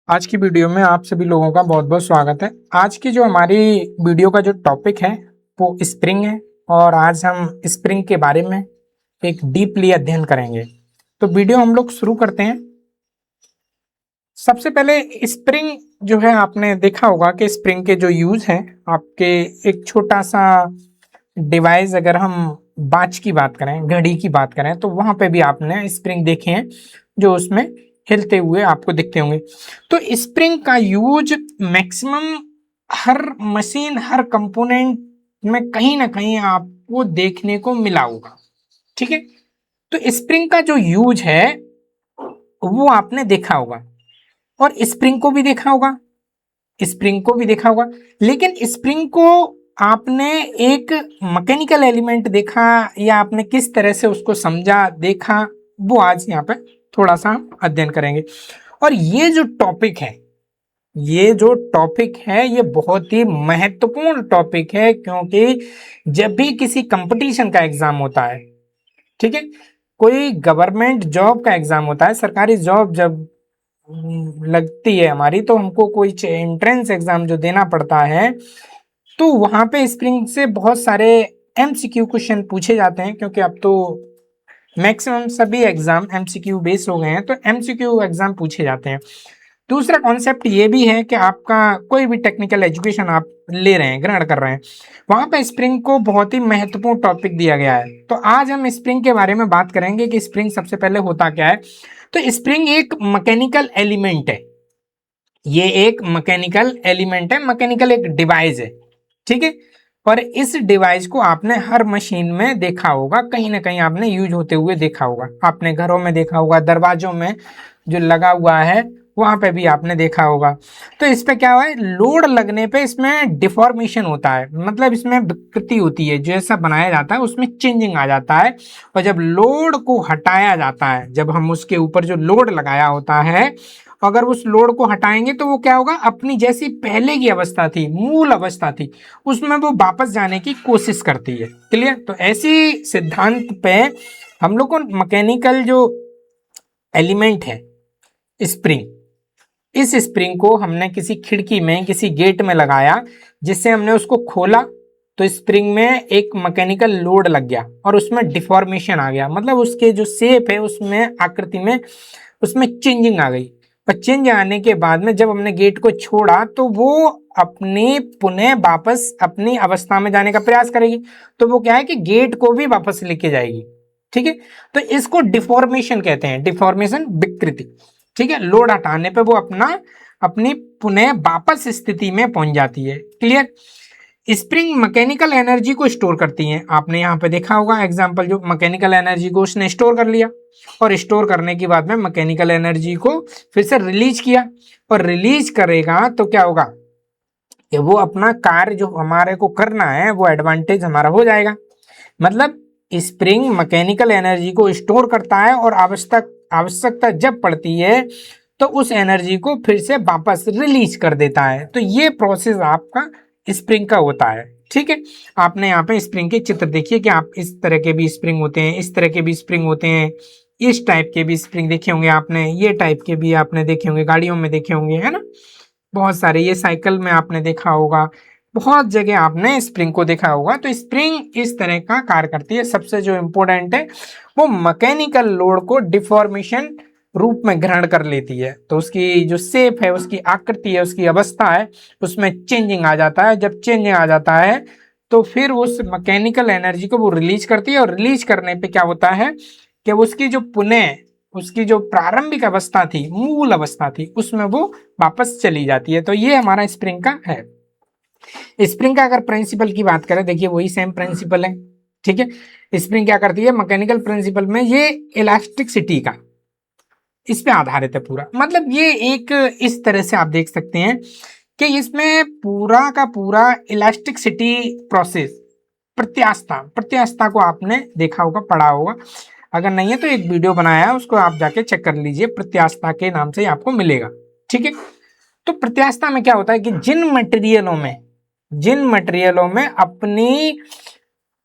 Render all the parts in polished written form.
आज की वीडियो में आप सभी लोगों का बहुत बहुत स्वागत है। आज की जो हमारी वीडियो का जो टॉपिक है वो स्प्रिंग है और आज हम स्प्रिंग के बारे में एक डीपली अध्ययन करेंगे। तो वीडियो हम लोग शुरू करते हैं। सबसे पहले स्प्रिंग जो है आपने देखा होगा कि स्प्रिंग के जो यूज है आपके एक छोटा सा डिवाइस, अगर हम वॉच की बात करें, घड़ी की बात करें, तो वहां पे भी आपने स्प्रिंग देखे हैं जो उसमें हिलते हुए आपको दिखते होंगे। तो स्प्रिंग का यूज मैक्सिमम हर मशीन, हर कंपोनेंट में कहीं ना कहीं आपको देखने को मिला होगा। ठीक है, तो स्प्रिंग का जो यूज है वो आपने देखा होगा और स्प्रिंग को भी देखा होगा, स्प्रिंग को भी देखा होगा। लेकिन स्प्रिंग को आपने एक मैकेनिकल एलिमेंट देखा या आपने किस तरह से उसको समझा, देखा, वो आज यहाँ पे थोड़ा सा हम अध्ययन करेंगे। और ये जो टॉपिक है, ये जो टॉपिक है ये बहुत ही महत्वपूर्ण टॉपिक है, क्योंकि जब भी किसी कंपटीशन का एग्जाम होता है, ठीक है, कोई गवर्नमेंट जॉब का एग्जाम होता है, सरकारी जॉब जब लगती है हमारी, तो हमको कोई एंट्रेंस एग्जाम जो देना पड़ता है, तो वहां पे स्प्रिंग से बहुत सारे एमसीक्यू क्वेश्चन पूछे जाते हैं, क्योंकि अब तो मैक्सिमम सभी एग्जाम एमसीक्यू बेस हो गए हैं, तो एमसीक्यू एग्जाम पूछे जाते हैं। दूसरा कॉन्सेप्ट ये भी है कि आपका कोई भी टेक्निकल एजुकेशन आप ले रहे हैं, ग्रहण कर रहे हैं, वहां पे स्प्रिंग को बहुत ही महत्वपूर्ण टॉपिक दिया गया है। तो आज हम स्प्रिंग के बारे में बात करेंगे कि स्प्रिंग सबसे पहले होता क्या है। तो स्प्रिंग एक मैकेनिकल एलिमेंट है, ये एक मैकेनिकल एलिमेंट है, मैकेनिकल एक डिवाइस है, ठीक है। और इस डिवाइस को आपने हर मशीन में देखा होगा, कहीं ना कहीं आपने यूज होते हुए देखा होगा, आपने घरों में देखा होगा, दरवाजों में जो लगा हुआ है वहां पे भी आपने देखा होगा। तो इस पे क्या हुआ है, लोड लगने पे इसमें डिफॉर्मेशन होता है, मतलब इसमें विकृति होती है, जैसा बनाया जाता है उसमें चेंजिंग आ जाता है। और जब लोड को हटाया जाता है, जब हम उसके ऊपर जो लोड लगाया होता है, अगर उस लोड को हटाएंगे तो वो क्या होगा, अपनी जैसी पहले की अवस्था थी, मूल अवस्था थी, उसमें वो वापस जाने की कोशिश करती है। क्लियर? तो ऐसी सिद्धांत पे हम लोग को मैकेनिकल जो एलिमेंट है स्प्रिंग, इस स्प्रिंग को हमने किसी खिड़की में, किसी गेट में लगाया, जिससे हमने उसको खोला तो स्प्रिंग में एक मैकेनिकल लोड लग गया और उसमें डिफॉर्मेशन आ गया, मतलब उसके जो शेप है उसमें, आकृति में, उसमें चेंजिंग आ गई। और चेंज आने के बाद में जब हमने गेट को छोड़ा तो वो अपने पुनः वापस अपनी अवस्था में जाने का प्रयास करेगी, तो वो क्या है कि गेट को भी वापस लेके जाएगी। ठीक है, तो इसको डिफॉर्मेशन कहते हैं, डिफॉर्मेशन, विकृति। ठीक है, लोड हटाने पे वो अपनी पुनः वापस स्थिति में पहुंच जाती है। क्लियर? स्प्रिंग मैकेनिकल एनर्जी को स्टोर करती हैं, आपने यहाँ पे देखा होगा एग्जांपल, जो मैकेनिकल एनर्जी को उसने स्टोर कर लिया और स्टोर करने के बाद में मैकेनिकल एनर्जी को फिर से रिलीज किया, और रिलीज करेगा तो क्या होगा कि वो अपना कार्य जो हमारे को करना है वो एडवांटेज हमारा हो जाएगा। मतलब स्प्रिंग मैकेनिकल एनर्जी को स्टोर करता है और आवश्यकता जब पड़ती है तो उस एनर्जी को फिर से वापस रिलीज कर देता है। तो ये प्रोसेस आपका स्प्रिंग का होता है। ठीक है, आपने यहाँ पे स्प्रिंग के चित्र देखिए कि आप इस तरह के भी स्प्रिंग होते हैं, इस तरह के भी स्प्रिंग होते हैं, इस टाइप के भी स्प्रिंग देखे होंगे आपने, ये टाइप के भी आपने देखे होंगे, गाड़ियों में देखे होंगे, है ना, बहुत सारे, ये साइकिल में आपने देखा होगा, बहुत जगह आपने स्प्रिंग को देखा होगा। तो स्प्रिंग इस तरह का कार्य करती है। सबसे जो इंपॉर्टेंट है वो मैकेनिकल लोड को डिफॉर्मेशन रूप में ग्रहण कर लेती है, तो उसकी जो शेप है, उसकी आकृति है, उसकी अवस्था है, उसमें चेंजिंग आ जाता है। जब चेंजिंग आ जाता है तो फिर उस मैकेनिकल एनर्जी को वो रिलीज करती है, और रिलीज करने पे क्या होता है कि उसकी जो पुनः, उसकी जो प्रारंभिक अवस्था थी, मूल अवस्था थी, उसमें वो वापस चली जाती है। तो ये हमारा स्प्रिंग का है। स्प्रिंग का अगर प्रिंसिपल की बात करें, देखिए वही सेम प्रिंसिपल है। ठीक है, स्प्रिंग क्या करती है मैकेनिकल प्रिंसिपल में, ये इलास्टिसिटी का, इस पे आधारित है पूरा। मतलब ये एक इस तरह से आप देख सकते हैं कि इसमें पूरा का पूरा इलास्टिसिटी प्रोसेस, प्रत्यास्थता को आपने देखा होगा, पढ़ा होगा, अगर नहीं है तो एक वीडियो बनाया है, उसको आप जाके चेक कर लीजिए, प्रत्यास्थता के नाम से आपको मिलेगा। ठीक है, तो प्रत्यास्थता में क्या होता है कि जिन मटेरियलों में अपनी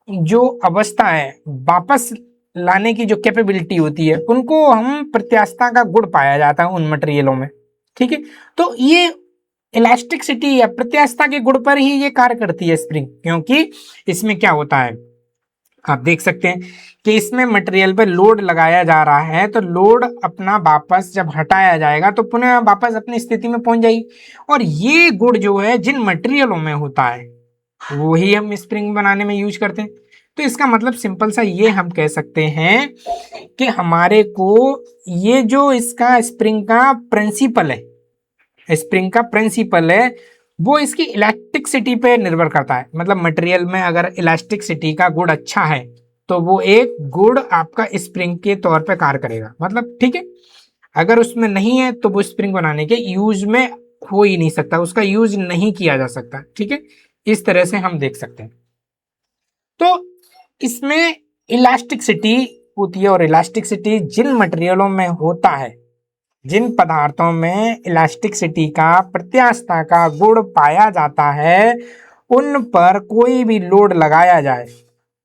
जो अवस्था है वापस लाने की जो कैपेबिलिटी होती है, उनको हम प्रत्यास्थता का गुण पाया जाता है उन मटेरियलों में। ठीक है, तो ये इलास्टिसिटी या प्रत्यास्थता के गुण पर ही ये कार्य करती है स्प्रिंग, क्योंकि इसमें क्या होता है आप देख सकते हैं कि इसमें मटेरियल पे लोड लगाया जा रहा है, तो लोड अपना वापस जब हटाया जाएगा तो पुनः वापस अपनी स्थिति में पहुंच जाएगी। और ये गुण जो है जिन मटेरियलों में होता है वही हम स्प्रिंग बनाने में यूज करते हैं। तो इसका मतलब सिंपल सा ये हम कह सकते हैं कि हमारे को ये जो इसका स्प्रिंग का प्रिंसिपल है, स्प्रिंग का प्रिंसिपल है वो इसकी इलास्टिसिटी पे निर्भर करता है। मतलब मटेरियल में अगर इलास्टिसिटी का गुण अच्छा है तो वो एक गुण आपका स्प्रिंग के तौर पे कार्य करेगा, मतलब ठीक है। अगर उसमें नहीं है तो वो स्प्रिंग बनाने के यूज में हो ही नहीं सकता, उसका यूज नहीं किया जा सकता, ठीक है। इस तरह से हम देख सकते हैं। तो इसमें इलास्टिसिटी होती है, और इलास्टिसिटी जिन मटेरियलों में होता है, जिन पदार्थों में इलास्टिसिटी का प्रत्यास्थता का गुण पाया जाता है, उन पर कोई भी लोड लगाया जाए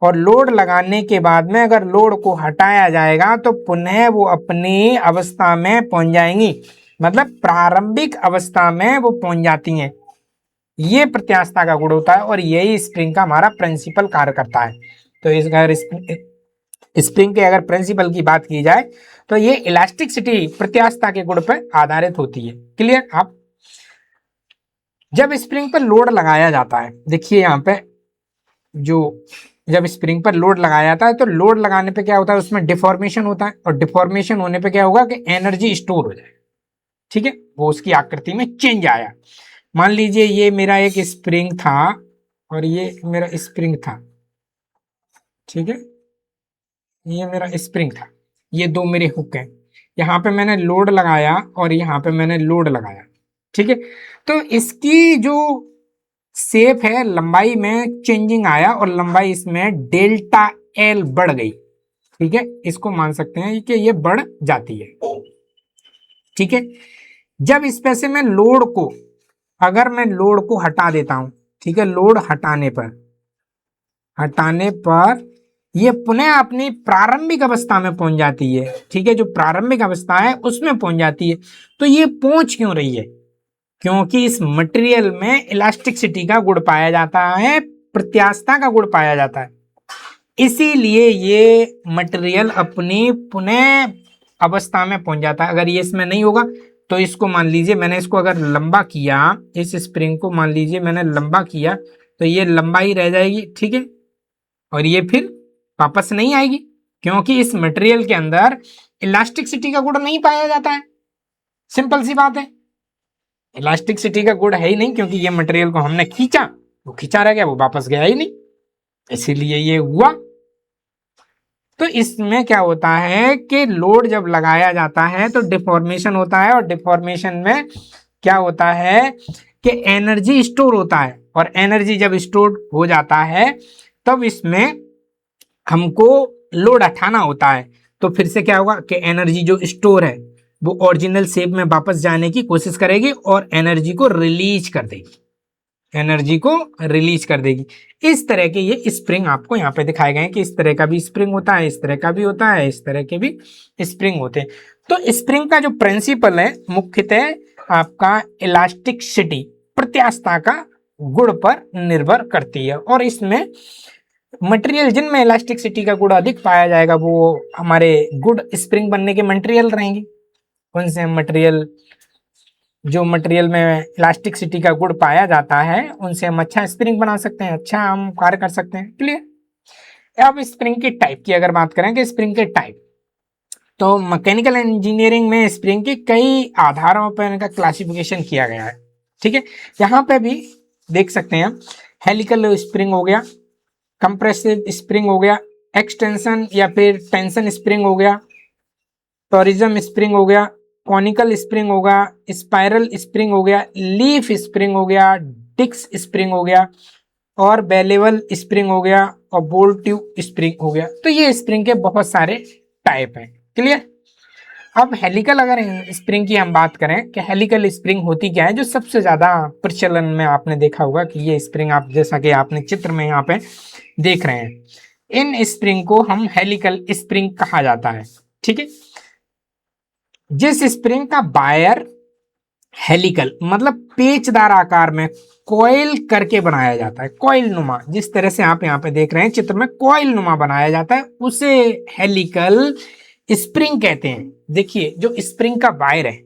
और लोड लगाने के बाद में अगर लोड को हटाया जाएगा तो पुनः वो अपनी अवस्था में पहुंच जाएंगी, मतलब प्रारंभिक अवस्था में वो पहुंच जाती हैं। ये प्रत्यास्थता का गुण होता है और यही स्प्रिंग का हमारा प्रिंसिपल कार्य करता है। तो इस अगर स्प्रिंग के अगर प्रिंसिपल की बात की जाए तो ये इलास्टिसिटी प्रत्यास्थता के गुण पर आधारित होती है। क्लियर? आप जब स्प्रिंग पर लोड लगाया जाता है, देखिए यहाँ पे जो जब स्प्रिंग पर लोड लगाया जाता है तो लोड लगाने पे क्या होता है, उसमें डिफॉर्मेशन होता है, और डिफॉर्मेशन होने पे क्या होगा कि एनर्जी स्टोर हो जाए, ठीक है, वो उसकी आकृति में चेंज आया। मान लीजिए ये मेरा एक स्प्रिंग था और ये मेरा स्प्रिंग था, ठीक है, ये मेरा स्प्रिंग था, ये दो मेरे हुक हैं, यहाँ पे मैंने लोड लगाया और यहाँ पे मैंने लोड लगाया, ठीक है। तो इसकी जो शेप है लंबाई में चेंजिंग आया और लंबाई इसमें डेल्टा एल बढ़ गई, ठीक है, इसको मान सकते हैं कि ये बढ़ जाती है, ठीक है। जब इस पे से मैं लोड को, अगर मैं लोड को हटा देता हूं, ठीक है, लोड हटाने पर ये पुनः अपनी प्रारंभिक अवस्था में पहुंच जाती है, ठीक है, जो प्रारंभिक अवस्था है उसमें पहुंच जाती है। तो ये पहुंच क्यों रही है? क्योंकि इस मटेरियल में इलास्टिसिटी का गुण पाया जाता है, प्रत्यास्थता का गुण पाया जाता है, इसीलिए ये मटेरियल अपनी पुनः अवस्था में पहुंच जाता है। अगर ये इसमें नहीं होगा तो इसको मान लीजिए मैंने इसको अगर लंबा किया, इस स्प्रिंग को मान लीजिए मैंने लंबा किया तो ये लंबा ही रह जाएगी, ठीक है, और ये फिर वापस नहीं आएगी, क्योंकि इस मटेरियल के अंदर इलास्टिसिटी का गुण नहीं पाया जाता है। सिंपल सी बात है, इलास्टिसिटी का गुण है ही नहीं, क्योंकि ये मटेरियल को हमने खींचा, वो खींचा रह गया, वो वापस गया ही नहीं, इसीलिए ये हुआ। तो इसमें क्या होता है कि लोड जब लगाया जाता है तो डिफॉर्मेशन होता है, और डिफॉर्मेशन में क्या होता है कि एनर्जी स्टोर होता है, और एनर्जी जब स्टोर हो जाता है तब इसमें हमको लोड हटाना होता है। तो फिर से क्या होगा कि एनर्जी जो स्टोर है वो ओरिजिनल शेप में वापस जाने की कोशिश करेगी और एनर्जी को रिलीज कर देगी, एनर्जी को रिलीज कर देगी। इस तरह के ये स्प्रिंग आपको यहाँ पे दिखाए गए हैं कि इस तरह का भी स्प्रिंग होता है, इस तरह का भी होता है, इस तरह के भी स्प्रिंग होते हैं। तो स्प्रिंग का जो प्रिंसिपल है मुख्यतः आपका इलास्टिसिटी प्रत्यास्थता का गुण पर निर्भर करती है, और इसमें मटेरियल जिनमें इलास्टिसिटी का गुण अधिक पाया जाएगा वो हमारे गुड स्प्रिंग बनने के मटेरियल रहेंगे। कौन से मटेरियल, जो मटेरियल में इलास्टिसिटी का गुण पाया जाता है उनसे हम अच्छा स्प्रिंग बना सकते हैं, अच्छा हम कार्य कर सकते हैं। क्लियर? अब स्प्रिंग के टाइप की अगर बात करें कि स्प्रिंग के टाइप, तो मैकेनिकल इंजीनियरिंग में स्प्रिंग के कई आधारों पर इनका क्लासिफिकेशन किया गया है, ठीक है। यहाँ पे भी देख सकते हैं हम, हेलिकल स्प्रिंग हो गया, कंप्रेसिव स्प्रिंग हो गया, एक्सटेंशन या फिर टेंशन स्प्रिंग हो गया, टोरिज्म स्प्रिंग हो गया, कॉनिकल स्प्रिंग हो गया, स्पाइरल स्प्रिंग हो गया, लीफ स्प्रिंग हो गया, डिक्स स्प्रिंग हो गया, और बेलेवल स्प्रिंग हो गया, और बोल्ट ट्यूब स्प्रिंग हो गया। तो ये स्प्रिंग के बहुत सारे टाइप हैं। क्लियर? अब हेलिकल अगर स्प्रिंग की हम बात करें कि हेलिकल स्प्रिंग होती क्या है, जो सबसे ज्यादा प्रचलन में आपने देखा होगा कि ये स्प्रिंग आप जैसा कि आपने चित्र में यहाँ पे देख रहे हैं, इन स्प्रिंग को हम हेलिकल स्प्रिंग कहा जाता है, ठीक है। जिस स्प्रिंग का बायर हेलिकल मतलब पेचदार आकार में कॉइल करके बनाया जाता है, कॉइल नुमा, जिस तरह से आप यहाँ पे देख रहे हैं चित्र में कॉइल नुमा बनाया जाता है उसे हेलिकल स्प्रिंग कहते हैं। देखिए जो स्प्रिंग का वायर है,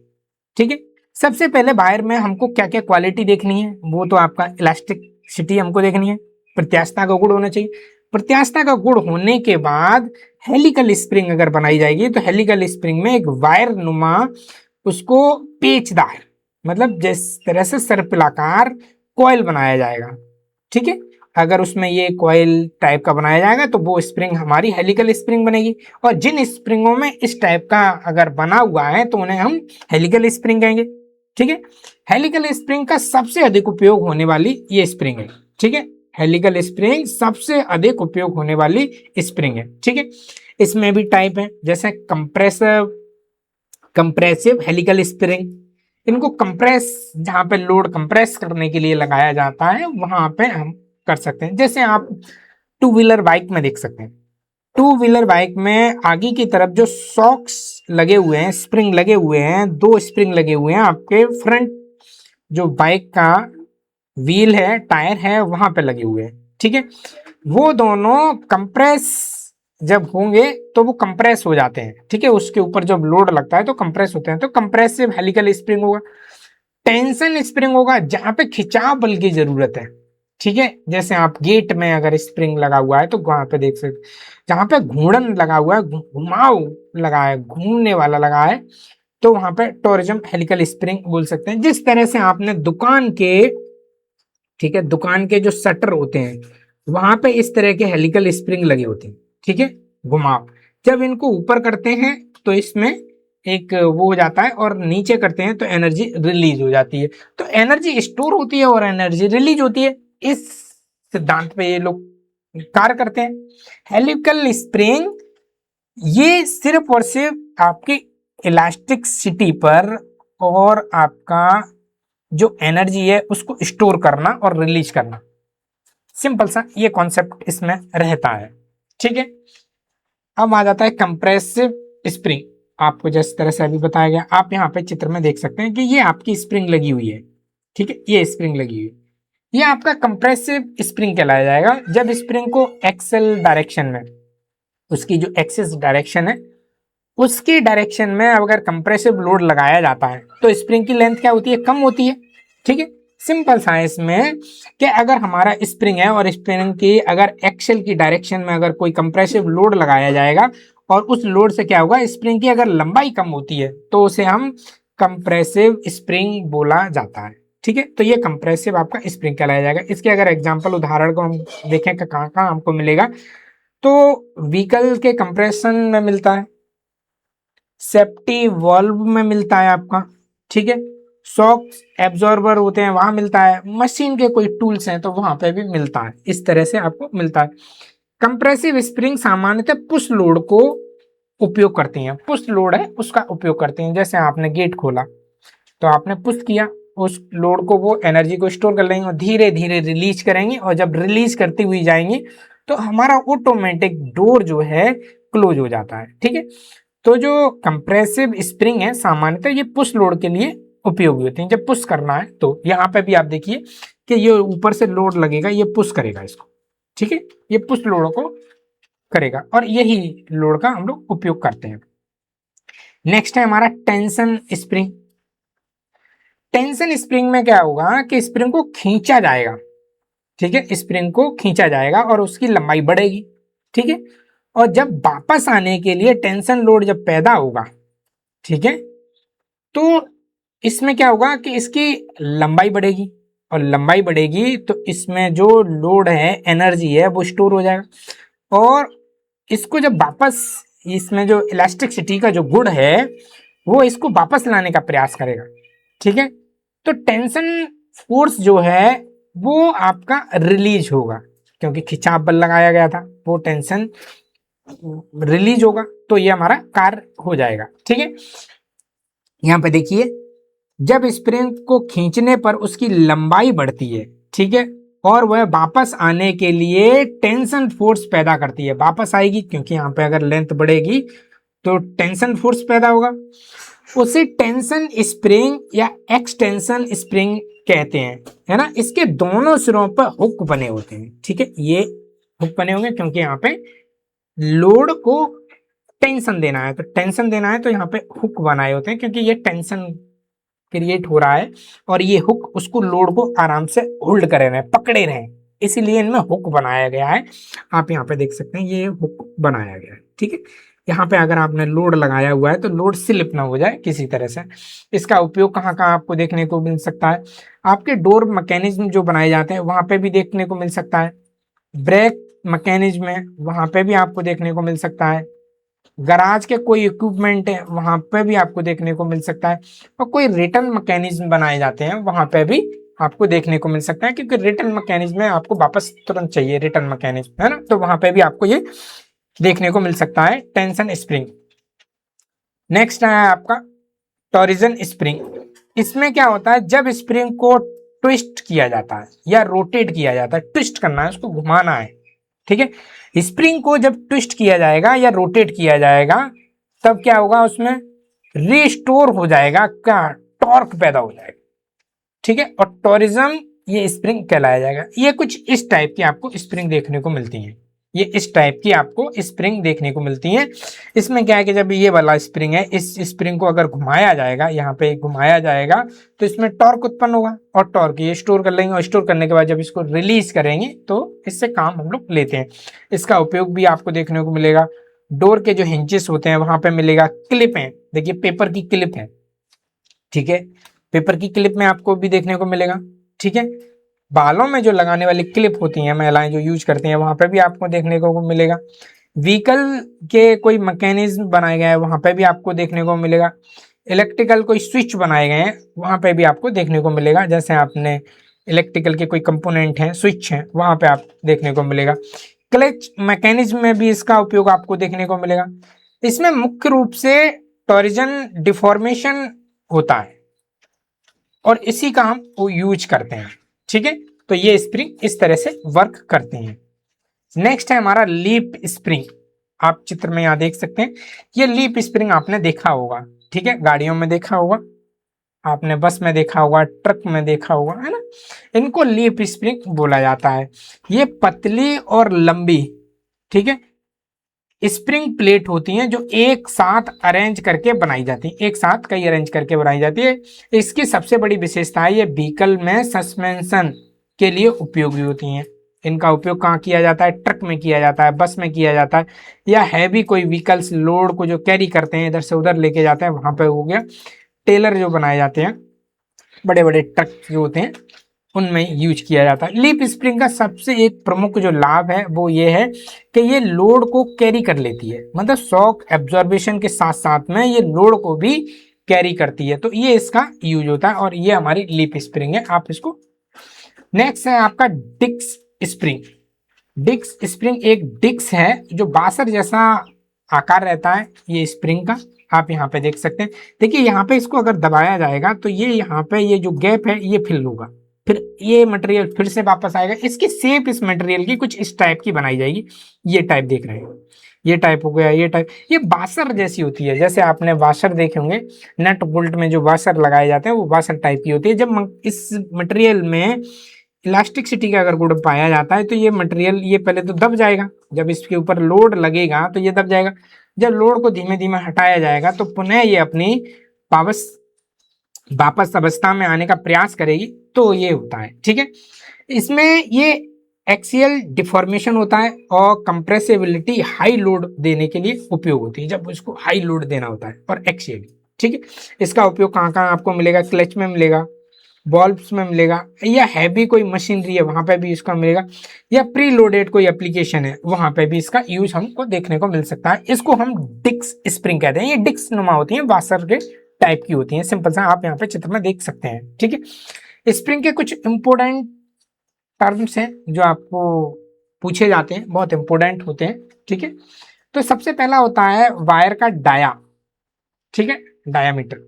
ठीक है, सबसे पहले वायर में हमको क्या क्या क्वालिटी देखनी है, वो तो आपका इलास्टिसिटी हमको देखनी है, प्रत्यास्थता का गुण होना चाहिए। प्रत्यास्थता का गुण होने के बाद हेलिकल स्प्रिंग अगर बनाई जाएगी तो हेलिकल स्प्रिंग में एक वायर नुमा उसको पेचदार मतलब जिस तरह से सर्पिलाकार कॉइल बनाया जाएगा, ठीक है, अगर उसमें ये कॉइल टाइप का बनाया जाएगा तो वो स्प्रिंग हमारी हेलिकल स्प्रिंग बनेगी। और जिन स्प्रिंगों में इस टाइप का अगर बना हुआ है तो उन्हें हम हेलिकल स्प्रिंग कहेंगे, ठीक है। हेलिकल स्प्रिंग का सबसे अधिक उपयोग होने वाली ये स्प्रिंग है, ठीक है, हेलिकल स्प्रिंग सबसे अधिक उपयोग होने वाली स्प्रिंग है, ठीक है। इसमें भी टाइप है जैसे कंप्रेसिव हेलिकल स्प्रिंग, इनको कंप्रेस जहां पे लोड कंप्रेस करने के लिए लगाया जाता है वहां पे हम कर सकते हैं। जैसे आप टू व्हीलर बाइक में देख सकते हैं, टू व्हीलर बाइक में आगे की तरफ जो शॉक्स लगे हुए हैं, स्प्रिंग लगे हुए हैं, दो स्प्रिंग लगे हुए हैं आपके फ्रंट जो बाइक का व्हील है, टायर है, वहां पे लगे हुए हैं, ठीक है। वो दोनों कंप्रेस जब होंगे तो वो कंप्रेस हो जाते हैं, ठीक है, उसके ऊपर जब लोड लगता है तो कंप्रेस होते हैं, तो कंप्रेसिव हेलिकल स्प्रिंग होगा। टेंशन स्प्रिंग होगा जहां पे खिंचाव बल की जरूरत है, ठीक है, जैसे आप गेट में अगर स्प्रिंग लगा हुआ है तो वहां पे देख सकते, जहां पे घूर्णन लगा हुआ है, घुमाव लगा है, घूमने वाला लगा है, तो वहां पे टोरिज्म हेलिकल स्प्रिंग बोल सकते हैं। जिस तरह से आपने दुकान के, ठीक है, दुकान के जो शटर होते हैं वहां पे इस तरह के हेलिकल स्प्रिंग लगे होते हैं, ठीक है, घुमाव, जब इनको ऊपर करते हैं तो इसमें एक वो हो जाता है और नीचे करते हैं तो एनर्जी रिलीज हो जाती है, तो एनर्जी स्टोर होती है और एनर्जी रिलीज होती है। इस सिद्धांत पे ये लोग कार्य करते हैं। हेलिकल स्प्रिंग ये सिर्फ और सिर्फ आपकी इलास्टिसिटी पर और आपका जो एनर्जी है उसको स्टोर करना और रिलीज करना, सिंपल सा ये कॉन्सेप्ट इसमें रहता है, ठीक है। अब आ जाता है कंप्रेसिव स्प्रिंग, आपको जिस तरह से अभी बताया गया, आप यहाँ पे चित्र में देख सकते हैं कि ये आपकी स्प्रिंग लगी हुई है, ठीक है, ये स्प्रिंग लगी हुई है, ये आपका कंप्रेसिव स्प्रिंग कहलाया जाएगा। जब स्प्रिंग को एक्सल डायरेक्शन में, उसकी जो एक्सिस डायरेक्शन है उसकी डायरेक्शन में अगर कंप्रेसिव लोड लगाया जाता है तो स्प्रिंग की लेंथ क्या होती है, कम होती है, ठीक है। सिंपल सा है इसमें कि अगर हमारा स्प्रिंग है और स्प्रिंग की अगर एक्सल की डायरेक्शन में अगर कोई कंप्रेसिव लोड लगाया जाएगा और उस लोड से क्या होगा, स्प्रिंग की अगर लंबाई कम होती है तो उसे हम कंप्रेसिव स्प्रिंग बोला जाता है, ठीक है। तो ये कंप्रेसिव आपका स्प्रिंग कहलाया जाएगा। इसके अगर एग्जाम्पल उदाहरण को हम देखें कि कहाँ कहाँ हमको मिलेगा, तो व्हीकल के कंप्रेशन में मिलता है, सेफ्टी वॉल्व में मिलता है आपका, ठीक है, शॉक एब्जॉर्बर होते हैं वहां मिलता है, मशीन के कोई टूल्स हैं तो वहां पे भी मिलता है, इस तरह से आपको मिलता है। कंप्रेसिव स्प्रिंग सामान्यतः पुश लोड को उपयोग करती हैं, पुश लोड है उसका उपयोग करती हैं। जैसे आपने गेट खोला तो आपने पुश किया, उस लोड को वो एनर्जी को स्टोर कर लेंगे और धीरे धीरे रिलीज करेंगे, और जब रिलीज करती हुई जाएंगी तो हमारा ऑटोमेटिक डोर जो है क्लोज हो जाता है, ठीक है। तो जो कंप्रेसिव स्प्रिंग है सामान्यतः ये पुश लोड के लिए उपयोगी होते हैं, जब पुश करना है तो यहाँ पे भी आप देखिए कि ये ऊपर से लोड लगेगा, ये पुश करेगा इसको, ठीक है, ये पुश लोड को करेगा और यही लोड का हम लोग उपयोग करते हैं। नेक्स्ट है हमारा टेंशन स्प्रिंग। टेंशन स्प्रिंग में क्या होगा कि स्प्रिंग को खींचा जाएगा, ठीक है, स्प्रिंग को खींचा जाएगा और उसकी लंबाई बढ़ेगी, ठीक है, और जब वापस आने के लिए टेंशन लोड जब पैदा होगा, ठीक है, तो इसमें क्या होगा कि इसकी लंबाई बढ़ेगी और लंबाई बढ़ेगी तो इसमें जो लोड है, एनर्जी है, वो स्टोर हो जाएगा और इसको जब वापस, इसमें जो इलास्टिसिटी का जो गुण है वो इसको वापस लाने का प्रयास करेगा, ठीक है। तो टेंशन फोर्स जो है वो आपका रिलीज होगा, क्योंकि खिंचाव बल लगाया गया था, वो टेंशन रिलीज होगा तो ये हमारा कार्य हो जाएगा, ठीक है। यहाँ पे देखिए जब स्प्रिंग को खींचने पर उसकी लंबाई बढ़ती है, ठीक है, और वह वापस आने के लिए टेंशन फोर्स पैदा करती है, वापस आएगी क्योंकि यहाँ पे अगर लेंथ बढ़ेगी तो टेंशन फोर्स पैदा होगा, उसे टेंशन स्प्रिंग या एक्सटेंशन स्प्रिंग कहते हैं, है ना। इसके दोनों सिरों पर हुक बने होते हैं, ठीक है। ये हुक बने होंगे क्योंकि यहाँ पे लोड को टेंशन देना है, तो टेंशन देना है तो यहाँ पे हुक बनाए होते हैं क्योंकि ये टेंशन क्रिएट हो रहा है और ये हुक उसको लोड को आराम से होल्ड करे रहे, पकड़े रहे, इसीलिए इनमें हुक बनाया गया है। आप यहाँ पे देख सकते हैं ये हुक बनाया गया है, ठीक है। यहाँ पे अगर आपने लोड लगाया हुआ है तो लोड स्लिप ना हो जाए किसी तरह से। इसका उपयोग कहाँ कहाँ आपको देखने को मिल सकता है, आपके डोर मैकेनिज्म जो बनाए जाते हैं वहां पे भी देखने को मिल सकता है, ब्रेक मैकेनिज्म है वहां पे भी आपको देखने को मिल सकता है, गराज के कोई इक्विपमेंट है वहां पे भी आपको देखने को मिल सकता है, और कोई रिटर्न मैकेनिज्म बनाए जाते हैं वहां पे भी आपको देखने को मिल सकता है, क्योंकि रिटर्न मैकेनिज्म में आपको वापस तुरंत चाहिए रिटर्न मैकेनिज्म, है ना, तो वहां पे भी आपको ये देखने को मिल सकता है टेंशन स्प्रिंग। नेक्स्ट है आपका टॉरिजन स्प्रिंग। इसमें क्या होता है, जब स्प्रिंग को ट्विस्ट किया जाता है या रोटेट किया जाता है, ट्विस्ट करना है उसको घुमाना है, ठीक है। स्प्रिंग को जब ट्विस्ट किया जाएगा या रोटेट किया जाएगा तब क्या होगा, उसमें रिस्टोर हो जाएगा, क्या टॉर्क पैदा हो जाएगा, ठीक है। और टॉरिज्म ये स्प्रिंग कहलाया जाएगा। ये कुछ इस टाइप की आपको स्प्रिंग देखने को मिलती है, ये इस टाइप की आपको स्प्रिंग देखने को मिलती है। इसमें क्या है कि जब ये वाला स्प्रिंग है, इस स्प्रिंग को अगर घुमाया जाएगा, यहाँ पे घुमाया जाएगा तो इसमें टॉर्क उत्पन्न होगा और टॉर्क ये स्टोर कर लेंगे, और स्टोर करने के बाद जब इसको रिलीज करेंगे तो इससे काम हम लोग लेते हैं। इसका उपयोग भी आपको देखने को मिलेगा। डोर के जो हिंचेस होते हैं वहां पे मिलेगा, क्लिप है, देखिए पेपर की क्लिप है, ठीक है, पेपर की क्लिप में आपको भी देखने को मिलेगा, ठीक है। बालों में जो लगाने वाली क्लिप होती हैं महिलाएं जो यूज करती हैं वहां पे भी आपको देखने को मिलेगा। व्हीकल के कोई मैकेनिज्म बनाए गए हैं वहां पे भी आपको देखने को मिलेगा। इलेक्ट्रिकल कोई स्विच बनाए गए हैं वहां पे भी आपको देखने को मिलेगा, जैसे आपने इलेक्ट्रिकल के कोई कंपोनेंट हैं, स्विच हैं, वहां पे आप देखने को मिलेगा। क्लच मैकेनिज्म में भी इसका उपयोग आपको देखने को मिलेगा। इसमें मुख्य रूप से टॉरिजन डिफॉर्मेशन होता है और इसी का हम वो यूज करते हैं, ठीक है। तो ये स्प्रिंग इस तरह से वर्क करते हैं। नेक्स्ट है हमारा लीप स्प्रिंग। आप चित्र में यहां देख सकते हैं, ये लीप स्प्रिंग आपने देखा होगा, ठीक है, गाड़ियों में देखा होगा, आपने बस में देखा होगा, ट्रक में देखा होगा, है ना। इनको लीप स्प्रिंग बोला जाता है। ये पतली और लंबी, ठीक है, स्प्रिंग प्लेट होती हैं जो एक साथ अरेंज करके बनाई जाती हैं, एक साथ कई अरेंज करके बनाई जाती है। इसकी सबसे बड़ी विशेषता है ये व्हीकल में सस्पेंशन के लिए उपयोगी होती हैं। इनका उपयोग कहाँ किया जाता है, ट्रक में किया जाता है, बस में किया जाता है, या हैवी कोई व्हीकल्स लोड को जो कैरी करते हैं इधर से उधर लेके जाते हैं वहां पे हो गया। टेलर जो बनाए जाते हैं, बड़े बड़े ट्रक जो होते हैं उनमें यूज किया जाता है। लीप स्प्रिंग का सबसे एक प्रमुख जो लाभ है वो ये है कि ये लोड को कैरी कर लेती है, मतलब शॉक एब्जॉर्बेशन के साथ साथ में ये लोड को भी कैरी करती है, तो ये इसका यूज होता है और ये हमारी लीप स्प्रिंग है। आप इसको, नेक्स्ट है आपका डिक्स स्प्रिंग। डिक्स स्प्रिंग एक डिक्स है जो बासर जैसा आकार रहता है ये स्प्रिंग का, आप यहाँ पे देख सकते हैं। देखिए यहाँ पे इसको अगर दबाया जाएगा तो ये यहाँ पे ये जो गैप है ये फिल होगा, फिर ये मटेरियल फिर से वापस आएगा। इसकी शेप इस मटेरियल की कुछ इस टाइप की बनाई जाएगी, ये टाइप देख रहे हैं, ये टाइप हो गया, ये टाइप, ये वाशर जैसी होती है, जैसे आपने वाशर देखे होंगे नट बोल्ट में जो वाशर लगाए जाते हैं वो वाशर टाइप की होती है। जब इस मटेरियल में इलास्टिसिटी का अगर गुण पाया जाता है तो ये मटेरियल ये पहले तो दब जाएगा, जब इसके ऊपर लोड लगेगा तो ये दब जाएगा, जब लोड को धीमे धीमे हटाया जाएगा तो पुनः ये अपनी वापस अवस्था में आने का प्रयास करेगी, तो ये होता है, ठीक है। इसमें ये एक्सियल डिफॉर्मेशन होता है और कंप्रेसिबिलिटी हाई लोड देने के लिए उपयोग होती है, जब उसको हाई लोड देना होता है, और एक्सियल, ठीक है। इसका उपयोग कहाँ कहाँ आपको मिलेगा, क्लच में मिलेगा, बॉल्ब्स में मिलेगा, या हैवी कोई मशीनरी है वहां पे भी इसका मिलेगा, या प्री लोडेड कोई एप्लीकेशन है वहां पे भी इसका यूज हमको देखने को मिल सकता है। इसको हम डिक्स स्प्रिंग कहते हैं। ये डिक्स नुमा होती है, वाशर के टाइप की होती है, सिंपल सा आप यहाँ पे चित्र में देख सकते हैं, ठीक है। स्प्रिंग के कुछ इंपोर्टेंट टर्म्स हैं जो आपको पूछे जाते हैं, बहुत इंपोर्टेंट होते हैं, ठीक है। तो सबसे पहला होता है वायर का डाया, ठीक है, डायामीटर।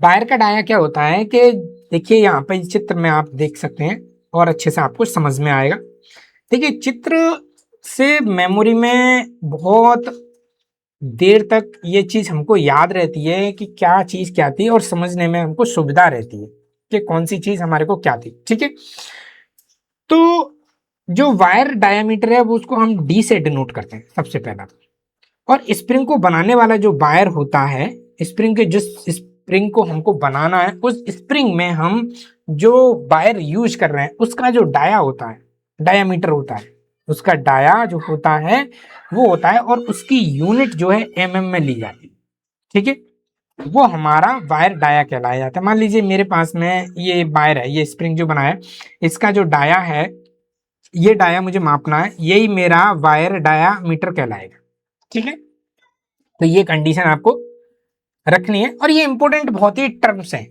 वायर का डाया क्या होता है कि देखिए यहाँ पे चित्र में आप देख सकते हैं और अच्छे से आपको समझ में आएगा। देखिए चित्र से मेमोरी में बहुत देर तक ये चीज हमको याद रहती है कि क्या चीज क्या थी, और समझने में हमको सुविधा रहती है कि कौन सी चीज हमारे को क्या थी। ठीक है, तो जो वायर डायामीटर है वो उसको हम डी से डिनोट करते हैं सबसे पहला। और स्प्रिंग को बनाने वाला जो वायर होता है, स्प्रिंग के जिस स्प्रिंग को हमको बनाना है उस स्प्रिंग में हम जो वायर यूज कर रहे हैं उसका जो डाया होता है, डायामीटर होता है, उसका डाया जो होता है वो होता है, और उसकी यूनिट जो है एमएम में ली जाती है। ठीक है, वो हमारा वायर डाया कहलाया जाता है। मान लीजिए मेरे पास में ये वायर है, ये स्प्रिंग जो बनाया है, इसका जो डाया है, ये डाया मुझे मापना है, यही मेरा वायर डाया मीटर कहलाएगा। ठीक है, तो ये कंडीशन आपको रखनी है, और ये इंपोर्टेंट बहुत ही टर्म्स हैं,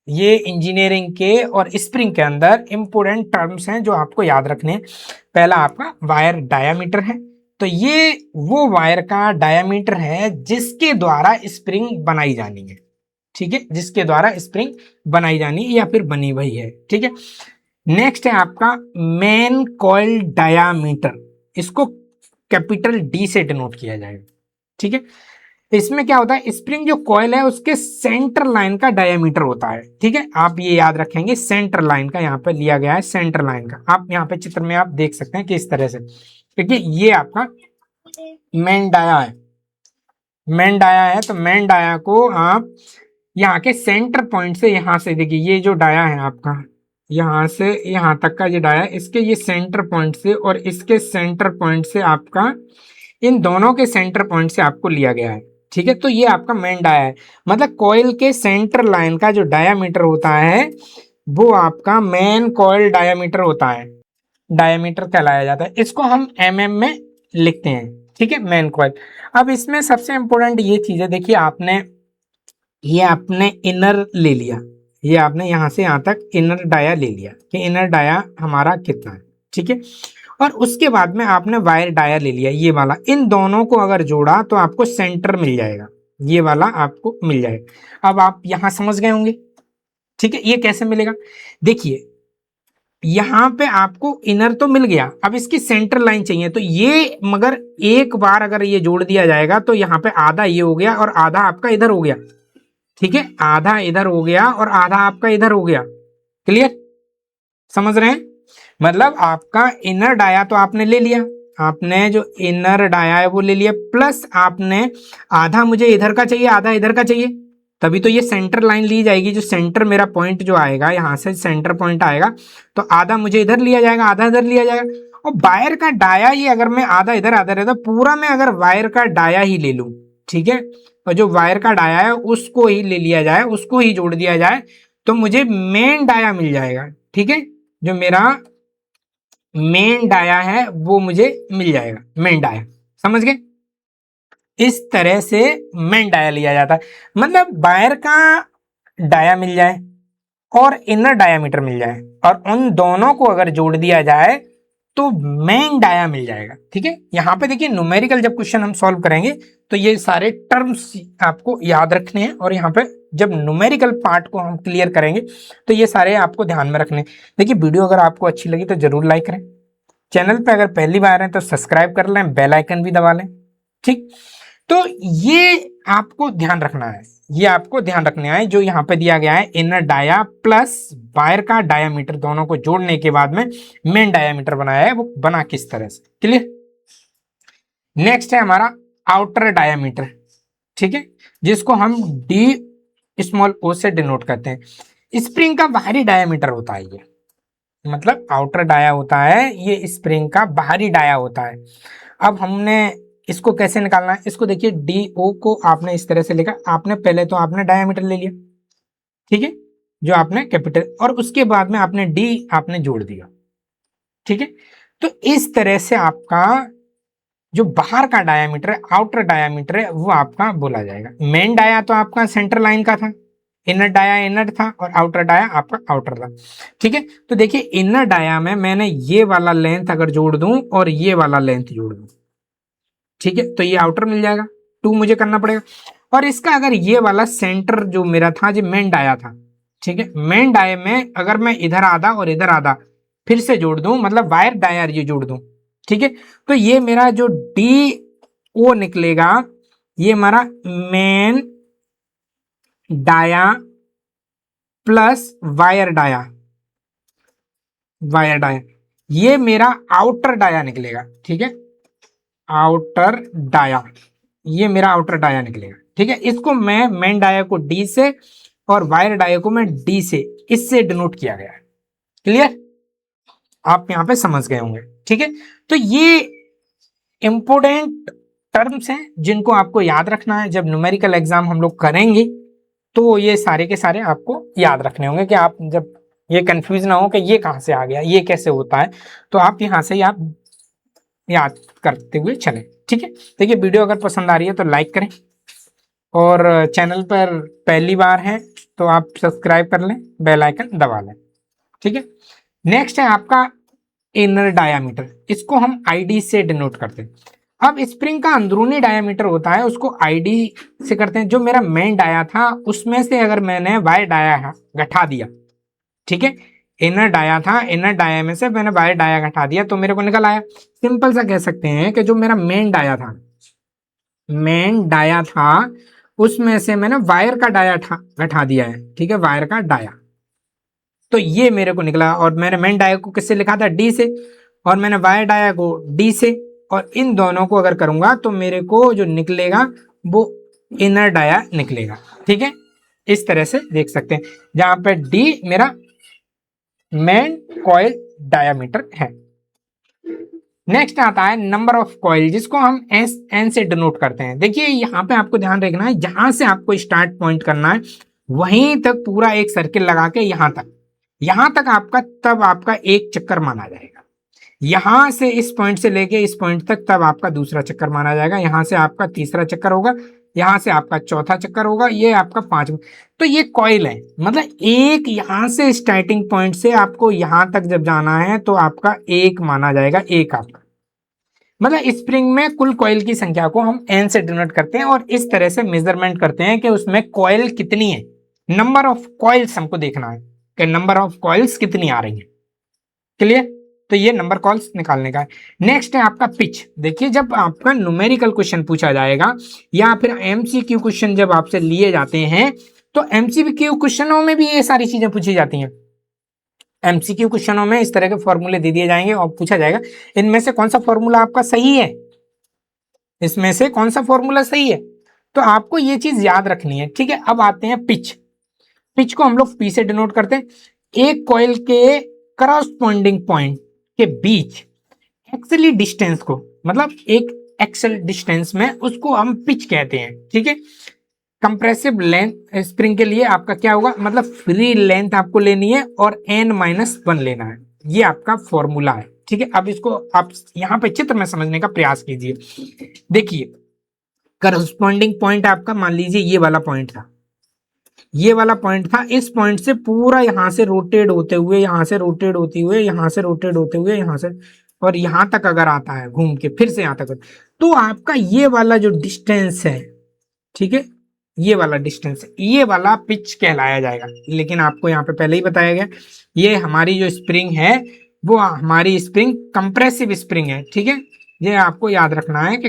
ये इंजीनियरिंग के और स्प्रिंग के अंदर इंपोर्टेंट टर्म्स हैं जो आपको याद रखने हैं। पहला आपका वायर डायामीटर है, तो ये वो वायर का डायामीटर है जिसके द्वारा स्प्रिंग बनाई जानी है। ठीक है, जिसके द्वारा स्प्रिंग बनाई जानी है या फिर बनी हुई है। ठीक है, नेक्स्ट है आपका मेन कॉइल डायामीटर, इसको कैपिटल डी से डिनोट किया जाएगा। ठीक है, इसमें क्या होता है, स्प्रिंग जो कॉइल है उसके सेंटर लाइन का डायमीटर होता है। ठीक है, आप ये याद रखेंगे, सेंटर लाइन का यहाँ पे लिया गया है, सेंटर लाइन का आप यहाँ पे चित्र में आप देख सकते हैं कि इस तरह से, क्योंकि ये आपका मेन डाया है, मेन डाया है, तो मेन डाया को आप यहाँ के सेंटर पॉइंट से, यहाँ से देखिए ये जो डाया है आपका, यहाँ से यहाँ तक का ये डाया, इसके ये सेंटर पॉइंट से और इसके सेंटर पॉइंट से आपका, इन दोनों के सेंटर पॉइंट से आपको लिया गया है। ठीक है, तो ये आपका मेन डाया है, मतलब कॉइल के सेंटर लाइन का जो डायामीटर होता है वो आपका मेन कॉइल डायामीटर होता है, डायामीटर कहलाया जाता है। इसको हम एमएम में लिखते हैं। ठीक है, मेन कॉइल। अब इसमें सबसे इंपॉर्टेंट ये चीज है, देखिए आपने इनर ले लिया, ये आपने यहाँ से यहाँ तक इनर डाया ले लिया कि इनर डाया हमारा कितना है। ठीक है, और उसके बाद में आपने वायर डाया ले लिया, ये वाला, इन दोनों को अगर जोड़ा तो आपको सेंटर मिल जाएगा, ये वाला आपको मिल जाएगा। अब आप यहां समझ गए होंगे। ठीक है, ये कैसे मिलेगा, देखिए यहां पे आपको इनर तो मिल गया, अब इसकी सेंटर लाइन चाहिए, तो ये मगर एक बार अगर ये जोड़ दिया जाएगा तो यहाँ पे आधा ये हो गया और आधा आपका इधर हो गया। ठीक है, आधा इधर हो गया और आधा आपका इधर हो गया। क्लियर, समझ रहे हैं, मतलब आपका इनर डाया तो आपने ले लिया, आपने जो इनर डाया है वो ले लिया, प्लस आपने आधा मुझे इधर का चाहिए आधा इधर का चाहिए, तभी तो ये सेंटर लाइन ली जाएगी, जो सेंटर मेरा पॉइंट जो आएगा यहां से सेंटर पॉइंट आएगा, तो आधा मुझे इधर लिया जाएगा आधा इधर लिया जाएगा। और वायर का डाया ही अगर मैं आधा इधर तो पूरा मैं अगर वायर का डाया ही ले लूं, ठीक है, और जो वायर का डाया है उसको ही ले लिया जाए, उसको ही जोड़ दिया जाए, तो मुझे मेन डाया मिल जाएगा। ठीक है, जो मेरा मेन डाया है वो मुझे मिल जाएगा, मेन डाया, समझ गए। इस तरह से मेन डाया लिया जाता है, मतलब वायर का डाया मिल जाए और इनर डायामीटर मिल जाए और उन दोनों को अगर जोड़ दिया जाए तो मेन डाया मिल जाएगा। ठीक है, यहां पे देखिए न्यूमेरिकल जब क्वेश्चन हम सॉल्व करेंगे तो ये सारे टर्म्स आपको याद रखने हैं, और यहाँ पे जब न्यूमेरिकल पार्ट को हम क्लियर करेंगे तो ये सारे आपको ध्यान में रखने। देखिए वीडियो अगर आपको अच्छी लगी तो जरूर लाइक करें, चैनल पे अगर पहली बार हैं तो सब्सक्राइब कर लें, बेल आइकन भी दबा लें। ठीक, तो ये आपको ध्यान रखना है, ये आपको ध्यान रखना है, जो यहाँ पे दिया गया है इनर डाया प्लस वायर का डायामीटर दोनों को जोड़ने के बाद में मेन डायामीटर बनाया है, वो बना किस तरह से। क्लियर, नेक्स्ट है हमारा आउटर डायामीटर। ठीक है, जिसको हम डी स्मॉल ओ से डिनोट करते हैं। स्प्रिंग का बाहरी डायामीटर होता है ये, मतलब आउटर डाया होता है, ये स्प्रिंग का बाहरी डाया होता है। अब हमने इसको कैसे निकालना है, इसको देखिए डी ओ को आपने इस तरह से लिखा, आपने पहले तो आपने डायामीटर ले लिया, ठीक है, जो आपने कैपिटल, और उसके बाद में आपने डी आपने जोड़ दिया। ठीक है, तो इस तरह से आपका जो बाहर का डायामीटर है, आउटर डायामीटर है, वो आपका बोला जाएगा। मेन डाया तो आपका सेंटर लाइन का था, इनर डाया इनर था और आउटर डाया आपका आउटर था। ठीक है, तो देखिए इनर डाया में मैंने ये वाला लेंथ अगर जोड़ दूं और ये वाला लेंथ जोड़ दूं, ठीक है, तो ये आउटर मिल जाएगा, 2 मुझे करना पड़ेगा। और इसका अगर ये वाला सेंटर जो मेरा था, जो मेन डाया था, ठीक है, मेन डाया में अगर मैं इधर आधा और इधर आधा फिर से जोड़ दूं, मतलब वायर डाया ये जोड़ दूं, ठीक है, तो ये मेरा जो डी ओ निकलेगा, ये हमारा main dia plus wire dia, wire dia, ये मेरा आउटर डाया निकलेगा। ठीक है, आउटर डाया, ये मेरा आउटर डाया निकलेगा। ठीक है, इसको मैं मेन डाया को डी से और वायर डाया को मैं डी से, इससे डिनोट किया गया है। क्लियर, आप यहां पे समझ गए होंगे। ठीक है, तो ये इंपोर्टेंट टर्म्स हैं जिनको आपको याद रखना है। जब न्यूमेरिकल एग्जाम हम लोग करेंगे तो ये सारे के सारे आपको याद रखने होंगे कि आप जब ये कंफ्यूज ना हो कि ये कहां से आ गया, ये कैसे होता है, तो आप यहां से आप याद करते हुए चलें। ठीक है, देखिए वीडियो अगर पसंद आ रही है तो लाइक करें, और चैनल पर पहली बार है तो आप सब्सक्राइब कर लें, बेल आइकन दबा लें। ठीक है, नेक्स्ट है आपका इनर डायामीटर, इसको हम आईडी से डिनोट करते हैं। अब स्प्रिंग का अंदरूनी डायामीटर होता है, उसको आईडी से करते हैं। जो मेरा मेन डाया था उसमें से अगर मैंने वायर डाया घटा दिया, ठीक है, इनर डाया था, इनर डाया में से मैंने वायर डाया घटा दिया तो मेरे को निकल आया। सिंपल सा कह सकते हैं कि जो मेरा मेन डाया था, मेन डाया था उसमें से मैंने वायर का डाया घटा दिया है। ठीक है, वायर का डाया, तो ये मेरे को निकला। और मैंने मेन डाया को किससे लिखा था, डी से, और मैंने वायर डाया को डी से, और इन दोनों को अगर करूंगा तो मेरे को जो निकलेगा वो इनर डाया निकलेगा। ठीक है, इस तरह से देख सकते हैं, जहां पे डी मेरा मेन कॉइल डायामीटर है। नेक्स्ट आता है नंबर ऑफ कॉइल, जिसको हम एन से डिनोट करते हैं। देखिए यहाँ पे आपको ध्यान रखना है, जहां से आपको स्टार्ट पॉइंट करना है वहीं तक पूरा एक सर्किल लगा के यहां तक आपका, तब आपका एक चक्कर माना जाएगा। यहां से इस पॉइंट से लेके इस पॉइंट तक तब आपका दूसरा चक्कर माना जाएगा। यहां से आपका तीसरा चक्कर होगा, यहां से आपका चौथा चक्कर होगा, ये आपका पांचवा। तो ये कॉइल है, मतलब एक यहां से स्टार्टिंग पॉइंट से आपको यहां तक जब जाना है तो आपका एक माना जाएगा, एक आपका, मतलब स्प्रिंग में कुल कॉइल की संख्या को हम एन से डिनोट करते हैं, और इस तरह से मेजरमेंट करते हैं कि उसमें कॉइल कितनी है। नंबर ऑफ कॉइल्स हमको देखना है कि नंबर ऑफ कॉइल्स कितनी आ रही है। क्लियर, तो ये नंबर कॉल्स निकालने का है। नेक्स्ट है आपका पिच। देखिए जब आपका न्यूमेरिकल क्वेश्चन पूछा जाएगा या फिर एमसीक्यू क्वेश्चन जब आपसे लिए जाते हैं, तो एमसीक्यू क्वेश्चनों में भी ये सारी चीजें पूछी जाती हैं। एमसीक्यू क्वेश्चनों में इस तरह के फॉर्मूले दे दिए जाएंगे और पूछा जाएगा इनमें से कौन सा फॉर्मूला आपका सही है, इसमें से कौन सा फॉर्मूला सही है, तो आपको ये चीज याद रखनी है। ठीक है, अब आते हैं पिच। पिच को हम लोग पी से डिनोट करते हैं। एक कॉइल के करस्पॉन्डिंग पॉइंट के बीच एक्सली डिस्टेंस को, मतलब एक एक्सल डिस्टेंस में, उसको हम पिच कहते हैं। ठीक है, कंप्रेसिव लेंथ स्प्रिंग के लिए आपका क्या होगा, मतलब फ्री लेंथ आपको लेनी है और n-1 लेना है, ये आपका फॉर्मूला है। ठीक है, अब इसको आप यहां पे चित्र में समझने का प्रयास कीजिए। देखिए करस्पॉन्डिंग पॉइंट आपका, मान लीजिए ये वाला पॉइंट था, ये वाला पॉइंट था, इस पॉइंट से पूरा यहां से रोटेट होते हुए, यहां से रोटेट होते हुए, यहां से रोटेट होते हुए, यहां से, और यहां तक अगर आता है घूम के फिर से यहां तक, तो आपका ये वाला जो डिस्टेंस है, ठीक है, ये वाला डिस्टेंस, ये वाला पिच कहलाया जाएगा। लेकिन आपको यहाँ पे पहले ही बताया गया, ये हमारी जो स्प्रिंग है वो हमारी स्प्रिंग कंप्रेसिव स्प्रिंग है। ठीक है, ये आपको याद रखना है कि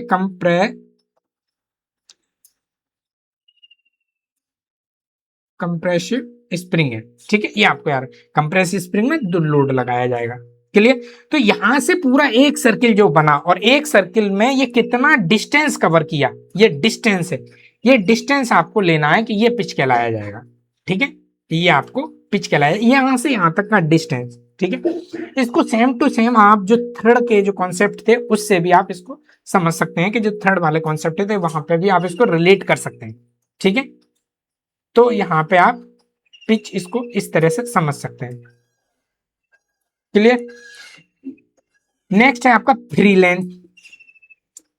कंप्रेसिव स्प्रिंग है। ठीक है, ये आपको यार, कंप्रेसिव स्प्रिंग में दो लोड लगाया जाएगा। क्लियर, तो यहां से पूरा एक सर्किल जो बना, और एक सर्किल में ये कितना डिस्टेंस कवर किया, ये डिस्टेंस है, ये डिस्टेंस आपको लेना है कि ये पिच कहलाया जाएगा। ठीक है, ये आपको पिच कहलाया, यहां से यहां तक का डिस्टेंस। ठीक है, इसको सेम टू सेम आप जो थर्ड के जो कॉन्सेप्ट थे उससे भी आप इसको समझ सकते हैं कि जो थर्ड वाले कॉन्सेप्ट थे वहां पे भी आप इसको रिलेट कर सकते हैं। ठीक है, तो यहां पे आप पिच इसको इस तरह से समझ सकते हैं। क्लियर, नेक्स्ट है आपका फ्री लेंथ।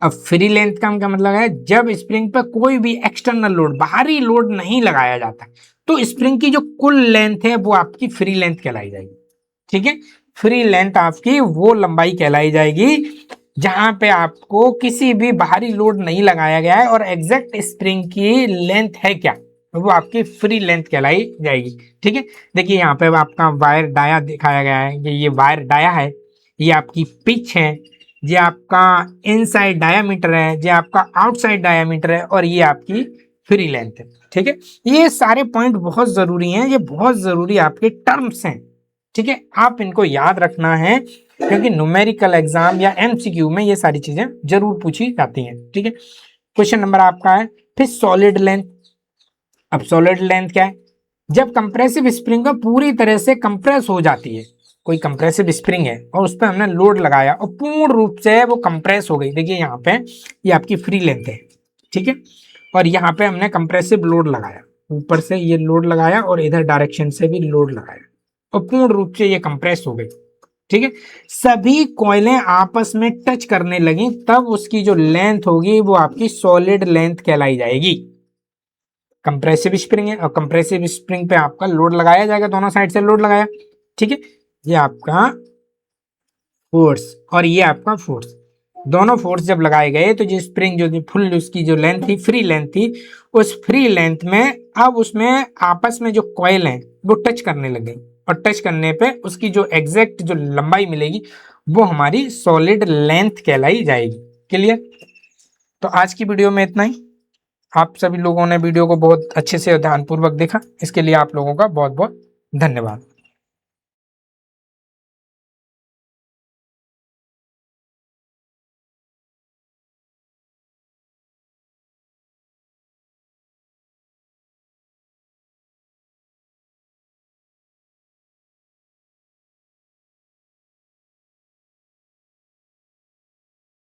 अब फ्री लेंथ का क्या मतलब है, जब स्प्रिंग पर कोई भी एक्सटर्नल लोड, बाहरी लोड नहीं लगाया जाता, तो स्प्रिंग की जो कुल लेंथ है वो आपकी फ्री लेंथ कहलाई जाएगी। ठीक है, फ्री लेंथ आपकी वो लंबाई कहलाई जाएगी जहां पे आपको किसी भी बाहरी लोड नहीं लगाया गया है और एग्जैक्ट स्प्रिंग की लेंथ है क्या, वो आपकी फ्री लेंथ कहलाई जाएगी। ठीक है, देखिए यहाँ पे आपका वायर डाया दिखाया गया है, ये वायर डाया है, ये आपकी पिच है, ये आपका इनसाइड डायामीटर है, ये आपका आउटसाइड डायामीटर है, और ये आपकी फ्री लेंथ है। ठीक है, ये सारे पॉइंट बहुत जरूरी हैं, ये बहुत जरूरी आपके टर्म्स हैं। ठीक है, आप इनको याद रखना है, क्योंकि न्यूमेरिकल एग्जाम या एमसीक्यू में ये सारी चीजें जरूर पूछी जाती हैं। ठीक है, क्वेश्चन नंबर आपका है फिर सॉलिड लेंथ। अब सॉलिड लेंथ क्या है? जब कंप्रेसिव स्प्रिंग पूरी तरह से कंप्रेस हो जाती है, कोई कंप्रेसिव स्प्रिंग है और उस पर हमने लोड लगाया और पूर्ण रूप से वो कंप्रेस हो गई। देखिए यहाँ पे ये आपकी फ्री लेंथ है। ठीक है, और यहाँ पे हमने कंप्रेसिव लोड लगाया, ऊपर से ये लोड लगाया और इधर डायरेक्शन से भी लोड लगाया और पूर्ण रूप से ये कंप्रेस हो गई। ठीक है, सभी कॉइलें आपस में टच करने लगी, तब उसकी जो लेंथ होगी वो आपकी सॉलिड लेंथ कहलाई जाएगी। कंप्रेसिव स्प्रिंग है और कंप्रेसिव स्प्रिंग पे आपका लोड लगाया जाएगा, दोनों साइड से लोड लगाया। ठीक है, ये आपका फोर्स और ये आपका फोर्स, दोनों फोर्स जब लगाए गए तो जो स्प्रिंग जो थी फुल, उसकी जो लेंथ थी, फ्री लेंथ थी, उस फ्री लेंथ में अब उसमें आपस में जो कॉइल हैं वो टच करने लग गई, और टच करने पे उसकी जो एग्जैक्ट जो लंबाई मिलेगी वो हमारी सॉलिड लेंथ कहलाई जाएगी। क्लियर? तो आज की वीडियो में इतना ही। आप सभी लोगों ने वीडियो को बहुत अच्छे से ध्यानपूर्वक देखा, इसके लिए आप लोगों का बहुत बहुत धन्यवाद।